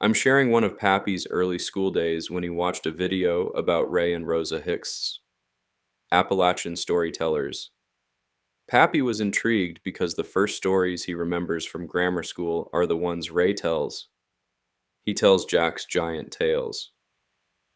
I'm sharing one of Pappy's early school days when he watched a video about Ray and Rosa Hicks, Appalachian Storytellers. Pappy was intrigued because the first stories he remembers from grammar school are the ones Ray tells. He tells Jack's giant tales.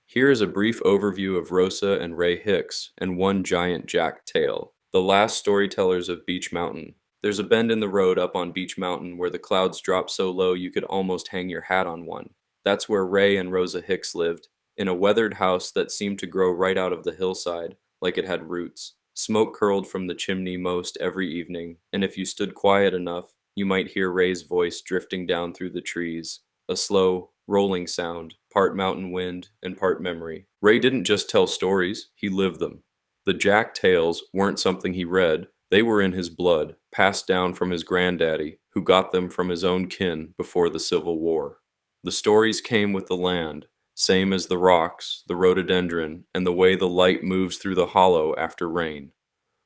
Here is a brief overview of Rosa and Ray Hicks and one giant Jack tale, the last storytellers of Beech Mountain. There's a bend in the road up on Beech Mountain where the clouds drop so low you could almost hang your hat on one. That's where Ray and Rosa Hicks lived, in a weathered house that seemed to grow right out of the hillside, like it had roots. Smoke curled from the chimney most every evening, and if you stood quiet enough, you might hear Ray's voice drifting down through the trees, a slow, rolling sound, part mountain wind and part memory. Ray didn't just tell stories, he lived them. The Jack tales weren't something he read, they were in his blood, passed down from his granddaddy, who got them from his own kin before the Civil War. The stories came with the land, same as the rocks, the rhododendron, and the way the light moves through the hollow after rain.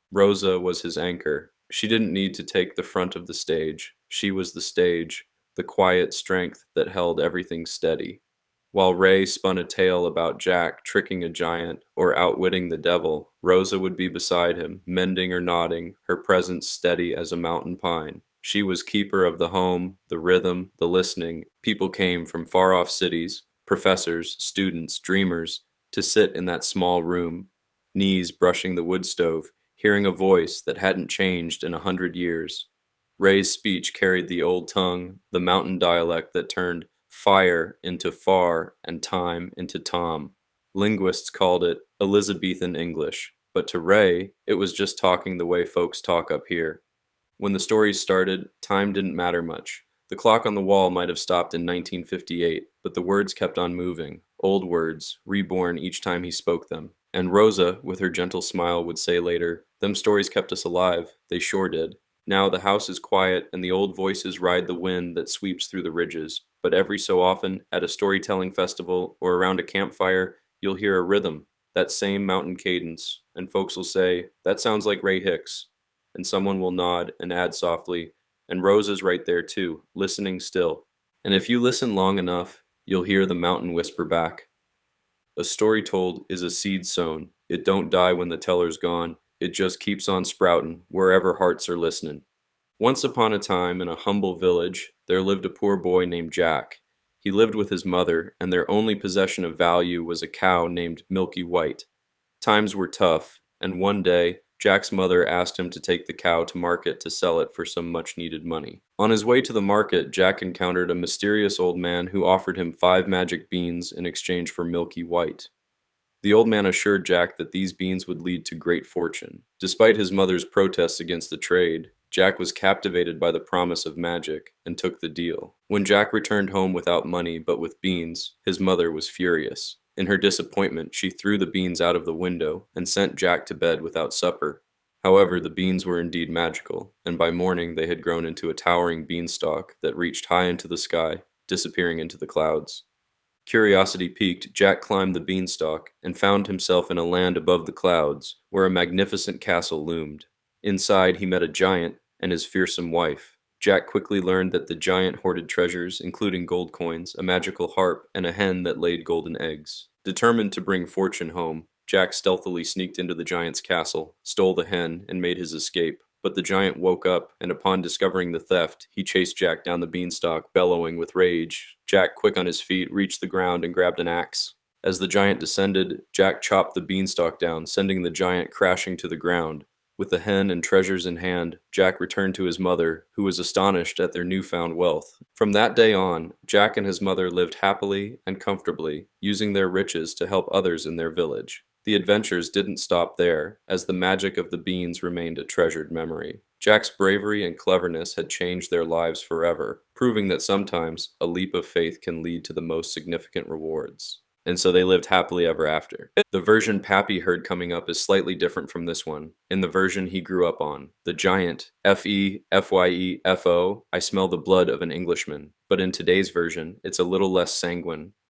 Rosa was his anchor. She didn't need to take the front of the stage. She was the stage, the quiet strength that held everything steady. While Ray spun a tale about Jack tricking a giant or outwitting the devil, Rosa would be beside him, mending or nodding, her presence steady as a mountain pine. She was keeper of the home, the rhythm, the listening. People came from far-off cities, professors, students, dreamers, to sit in that small room, knees brushing the wood stove, hearing a voice that hadn't changed in 100 years. Ray's speech carried the old tongue, the mountain dialect that turned fire into far and time into Tom. Linguists called it Elizabethan English, but to Ray, it was just talking the way folks talk up here. When the stories started, time didn't matter much. The clock on the wall might have stopped in 1958, but the words kept on moving, old words, reborn each time he spoke them. And Rosa, with her gentle smile, would say later, "Them stories kept us alive, they sure did." Now the house is quiet and the old voices ride the wind that sweeps through the ridges, but every so often, at a storytelling festival or around a campfire, you'll hear a rhythm, that same mountain cadence, and folks will say, "That sounds like Ray Hicks," and someone will nod and add softly, "And Rosa's right there too, listening still." And if you listen long enough, you'll hear the mountain whisper back, "A story told is a seed sown. It don't die when the teller's gone. It just keeps on sproutin' wherever hearts are listenin'." Once upon a time, in a humble village, there lived a poor boy named Jack. He lived with his mother, and their only possession of value was a cow named Milky White. Times were tough, and one day, Jack's mother asked him to take the cow to market to sell it for some much-needed money. On his way to the market, Jack encountered a mysterious old man who offered him 5 magic beans in exchange for Milky White. The old man assured Jack that these beans would lead to great fortune. Despite his mother's protests against the trade, Jack was captivated by the promise of magic and took the deal. When Jack returned home without money but with beans, his mother was furious. In her disappointment, she threw the beans out of the window and sent Jack to bed without supper. However, the beans were indeed magical, and by morning they had grown into a towering beanstalk that reached high into the sky, disappearing into the clouds. Curiosity piqued, Jack climbed the beanstalk and found himself in a land above the clouds, where a magnificent castle loomed. Inside, he met a giant and his fearsome wife. Jack quickly learned that the giant hoarded treasures, including gold coins, a magical harp, and a hen that laid golden eggs. Determined to bring fortune home, Jack stealthily sneaked into the giant's castle, stole the hen, and made his escape. But the giant woke up, and upon discovering the theft, he chased Jack down the beanstalk, bellowing with rage. Jack, quick on his feet, reached the ground and grabbed an axe. As the giant descended, Jack chopped the beanstalk down, sending the giant crashing to the ground. With the hen and treasures in hand, Jack returned to his mother, who was astonished at their newfound wealth. From that day on, Jack and his mother lived happily and comfortably, using their riches to help others in their village. The adventures didn't stop there, as the magic of the beans remained a treasured memory. Jack's bravery and cleverness had changed their lives forever, proving that sometimes a leap of faith can lead to the most significant rewards. And so they lived happily ever after. The version Pappy heard coming up is slightly different from this one. In the version he grew up on, the giant, F-E-F-Y-E-F-O, I smell the blood of an Englishman. But in today's version, it's a little less sanguine.